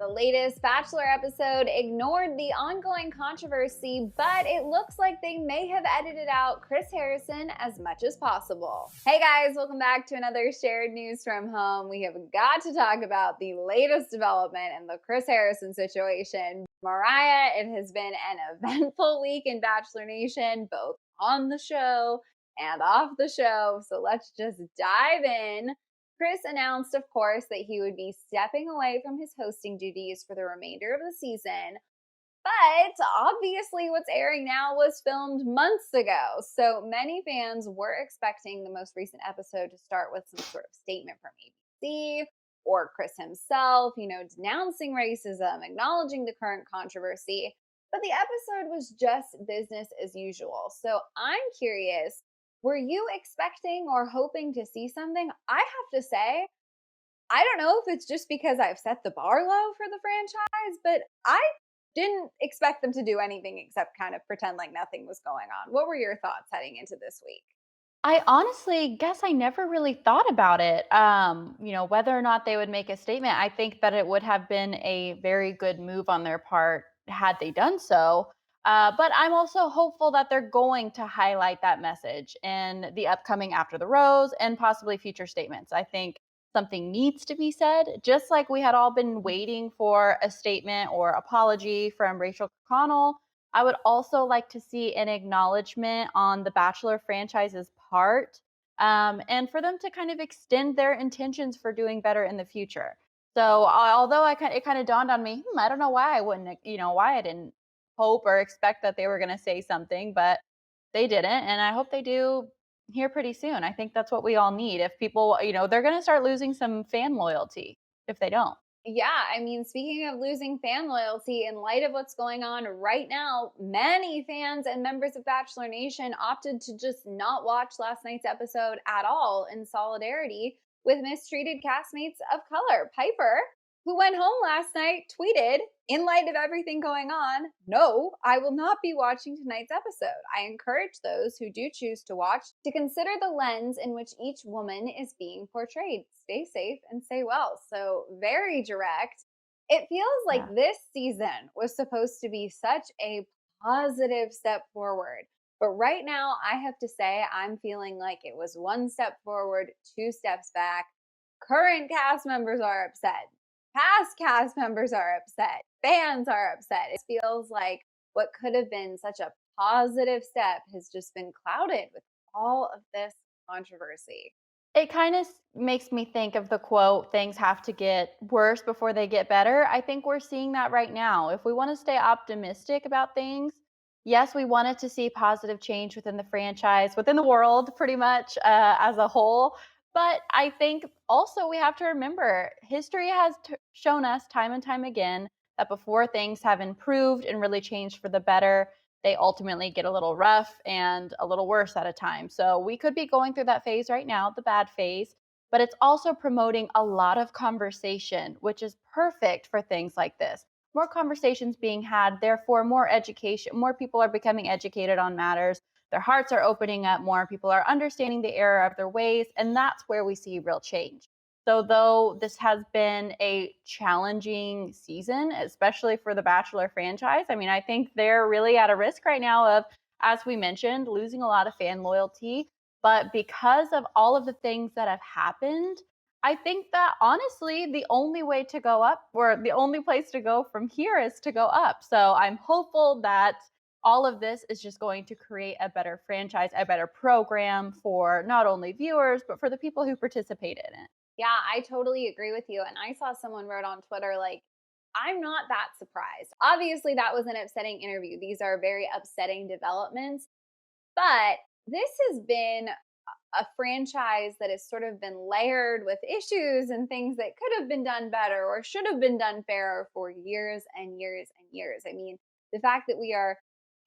The latest Bachelor episode ignored the ongoing controversy, but it looks like they may have edited out Chris Harrison as much as possible. Hey guys, welcome back to another shared news from home. We have got to talk about the latest development in the Chris Harrison situation. Mariah, it has been an eventful week in Bachelor Nation, both on the show and off the show. So let's just dive in. Chris announced, of course, that he would be stepping away from his hosting duties for the remainder of the season. But obviously, what's airing now was filmed months ago. So many fans were expecting the most recent episode to start with some sort of statement from ABC or Chris himself, denouncing racism, acknowledging the current controversy. But the episode was just business as usual. So I'm curious, were you expecting or hoping to see something? I have to say, I don't know if it's just because I've set the bar low for the franchise, but I didn't expect them to do anything except kind of pretend like nothing was going on. What were your thoughts heading into this week? I honestly guess I never really thought about it. Whether or not they would make a statement. I think that it would have been a very good move on their part had they done so. But I'm also hopeful that they're going to highlight that message in the upcoming After the Rose and possibly future statements. I think something needs to be said, just like we had all been waiting for a statement or apology from Rachel Connell. I would also like to see an acknowledgement on the Bachelor franchise's part, and for them to kind of extend their intentions for doing better in the future. So, although it kind of dawned on me, I don't know why I wouldn't, why I didn't hope or expect that they were going to say something, but they didn't, and I hope they do here pretty soon. I think that's what we all need. If people, they're going to start losing some fan loyalty if they don't. Yeah, I mean, speaking of losing fan loyalty, in light of what's going on right now, many fans and members of Bachelor Nation opted to just not watch last night's episode at all in solidarity with mistreated castmates of color. Piper, who went home last night, tweeted, in light of everything going on, no, I will not be watching tonight's episode. I encourage those who do choose to watch to consider the lens in which each woman is being portrayed. Stay safe and stay well. So, very direct. It feels like Yeah. this season was supposed to be such a positive step forward. But right now, I have to say, I'm feeling like it was one step forward, two steps back. Current cast members are upset. Past cast members are upset. Fans are upset. It feels like what could have been such a positive step has just been clouded with all of this controversy. It kind of makes me think of the quote, things have to get worse before they get better. I think we're seeing that right now. If we want to stay optimistic about things, yes, we wanted to see positive change within the franchise, within the world, pretty much as a whole. But I think also we have to remember history has shown us time and time again that before things have improved and really changed for the better, they ultimately get a little rough and a little worse at a time. So we could be going through that phase right now, the bad phase, but it's also promoting a lot of conversation, which is perfect for things like this. More conversations being had, therefore, more education, more people are becoming educated on matters. Their hearts are opening up more. People are understanding the error of their ways. And that's where we see real change. So, though this has been a challenging season, especially for the Bachelor franchise, I mean, I think they're really at a risk right now of, as we mentioned, losing a lot of fan loyalty. But because of all of the things that have happened, I think that honestly, the only way to go up or the only place to go from here is to go up. So, I'm hopeful that all of this is just going to create a better franchise, a better program for not only viewers, but for the people who participate in it. Yeah, I totally agree with you. And I saw someone wrote on Twitter, like, I'm not that surprised. Obviously, that was an upsetting interview. These are very upsetting developments. But this has been a franchise that has sort of been layered with issues and things that could have been done better or should have been done fairer for years and years and years. I mean, the fact that we are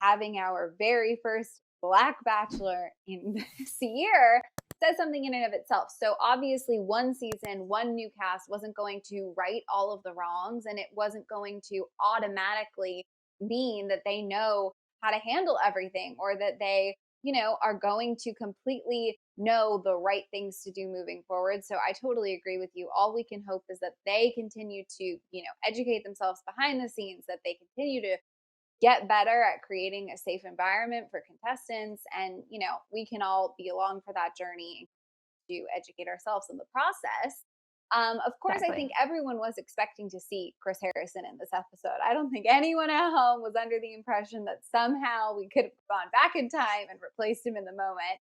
having our very first Black Bachelor in this year says something in and of itself. So obviously, one season, one new cast wasn't going to right all of the wrongs, and it wasn't going to automatically mean that they know how to handle everything or that they are going to completely know the right things to do moving forward. So I totally agree with you. All we can hope is that they continue to, educate themselves behind the scenes, that they continue to get better at creating a safe environment for contestants. And, we can all be along for that journey to educate ourselves in the process. Of course, I think Exactly. everyone was expecting to see Chris Harrison in this episode. I don't think anyone at home was under the impression that somehow we could have gone back in time and replaced him in the moment.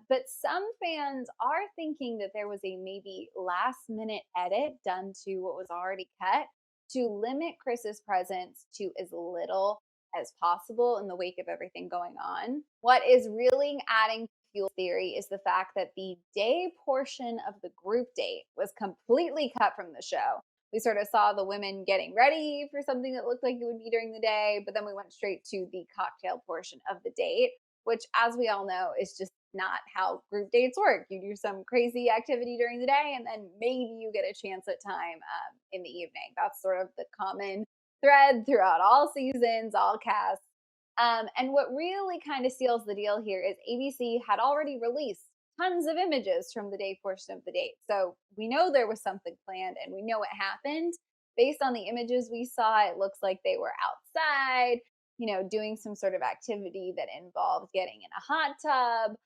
But some fans are thinking that there was a maybe last minute edit done to what was already cut to limit Chris's presence to as little as possible in the wake of everything going on. What is really adding fuel theory is the fact that the day portion of the group date was completely cut from the show. We sort of saw the women getting ready for something that looked like it would be during the day, but then we went straight to the cocktail portion of the date, which, as we all know, is just not how group dates work. You do some crazy activity during the day, and then maybe you get a chance at time in the evening. That's sort of the common thread throughout all seasons, all casts. And what really kind of seals the deal here is ABC had already released tons of images from the day portion of the date. So we know there was something planned and we know it happened. Based on the images we saw, it looks like they were outside, doing some sort of activity that involved getting in a hot tub.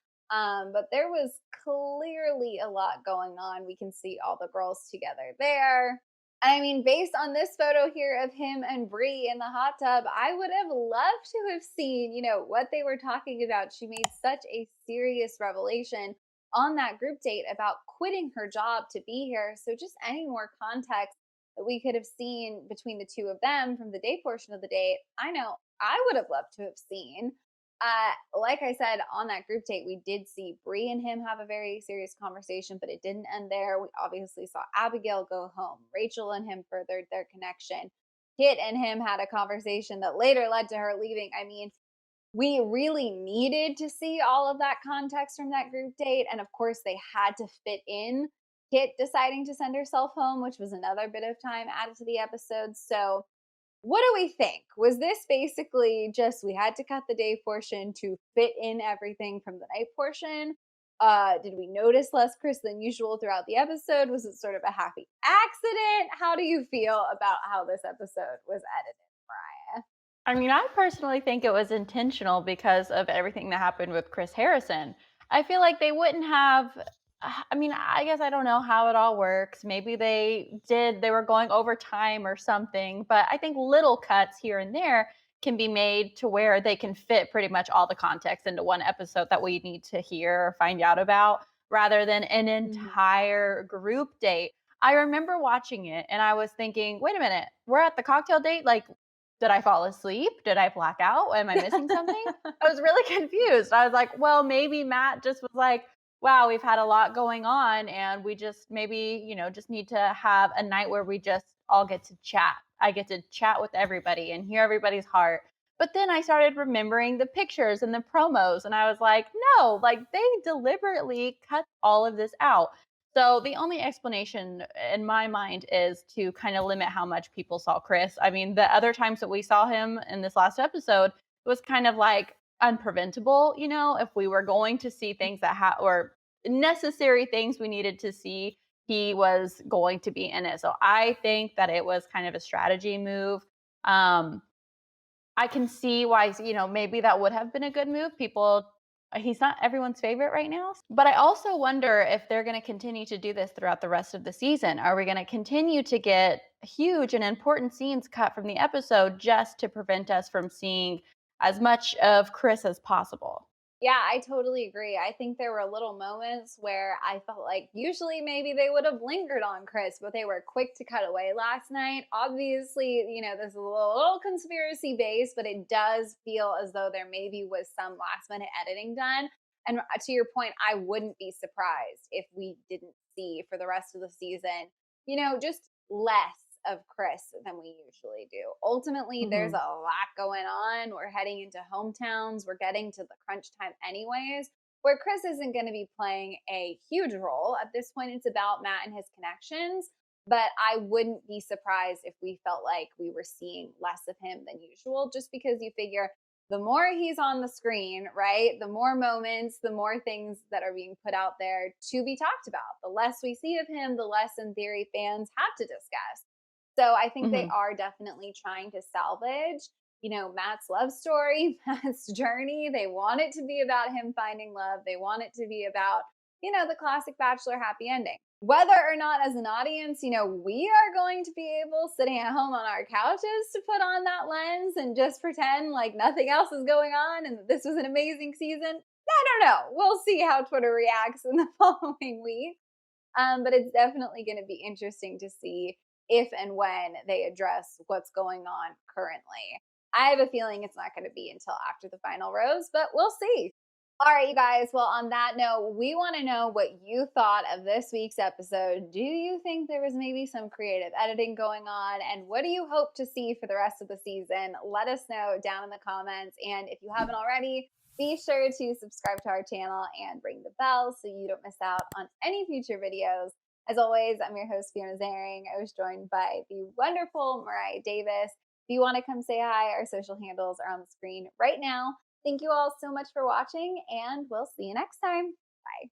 But there was clearly a lot going on. We can see all the girls together there. I mean, based on this photo here of him and Bree in the hot tub, I would have loved to have seen, what they were talking about. She made such a serious revelation on that group date about quitting her job to be here. So just any more context that we could have seen between the two of them from the day portion of the date, I know I would have loved to have seen. Like I said, on that group date, we did see Bree and him have a very serious conversation, but it didn't end there. We obviously saw Abigail go home. Rachel and him furthered their connection. Kit and him had a conversation that later led to her leaving. I mean, we really needed to see all of that context from that group date. And of course, they had to fit in Kit deciding to send herself home, which was another bit of time added to the episode. So, what do we think? Was this basically just we had to cut the day portion to fit in everything from the night portion? Did we notice less Chris than usual throughout the episode? Was it sort of a happy accident? How do you feel about how this episode was edited, Mariah? I mean, I personally think it was intentional because of everything that happened with Chris Harrison. I feel like they wouldn't have. I mean, I guess I don't know how it all works. Maybe they were going over time or something, but I think little cuts here and there can be made to where they can fit pretty much all the context into one episode that we need to hear or find out about rather than an Mhm. entire group date. I remember watching it and I was thinking, wait a minute, we're at the cocktail date? Like, did I fall asleep? Did I black out? Am I missing something? I was really confused. I was like, well, maybe Matt just was like, wow, we've had a lot going on and we just maybe, just need to have a night where we just all get to chat. I get to chat with everybody and hear everybody's heart. But then I started remembering the pictures and the promos and I was like, no, like they deliberately cut all of this out. So the only explanation in my mind is to kind of limit how much people saw Chris. I mean, the other times that we saw him in this last episode, it was kind of like unpreventable, if we were going to see things that or necessary things we needed to see, he was going to be in it. So I think that it was kind of a strategy move. Um, I can see why, maybe that would have been a good move. He's not everyone's favorite right now. But I also wonder if they're going to continue to do this throughout the rest of the season. Are we going to continue to get huge and important scenes cut from the episode just to prevent us from seeing as much of Chris as possible? Yeah, I totally agree. I think there were little moments where I felt like usually maybe they would have lingered on Chris, but they were quick to cut away last night. Obviously, this is a little conspiracy based, but it does feel as though there maybe was some last minute editing done. And to your point, I wouldn't be surprised if we didn't see for the rest of the season, just less of Chris than we usually do. Ultimately, there's a Mhm. lot going on. We're heading into hometowns. We're getting to the crunch time, anyways, where Chris isn't going to be playing a huge role. At this point, it's about Matt and his connections. But I wouldn't be surprised if we felt like we were seeing less of him than usual, just because you figure the more he's on the screen, right, the more moments, the more things that are being put out there to be talked about. The less we see of him, the less, in theory, fans have to discuss. So I think they Mhm. are definitely trying to salvage, Matt's love story, Matt's journey. They want it to be about him finding love. They want it to be about, the classic Bachelor happy ending. Whether or not, as an audience, we are going to be able, sitting at home on our couches, to put on that lens and just pretend like nothing else is going on and that this was an amazing season. I don't know. We'll see how Twitter reacts in the following week. But it's definitely going to be interesting to see if and when they address what's going on currently. I have a feeling it's not going to be until after the final rose, but we'll see. All right, you guys. Well, on that note, we want to know what you thought of this week's episode. Do you think there was maybe some creative editing going on? And what do you hope to see for the rest of the season? Let us know down in the comments. And if you haven't already, be sure to subscribe to our channel and ring the bell so you don't miss out on any future videos. As always, I'm your host, Fiona Zaring. I was joined by the wonderful Mariah Davis. If you want to come say hi, our social handles are on the screen right now. Thank you all so much for watching, and we'll see you next time. Bye.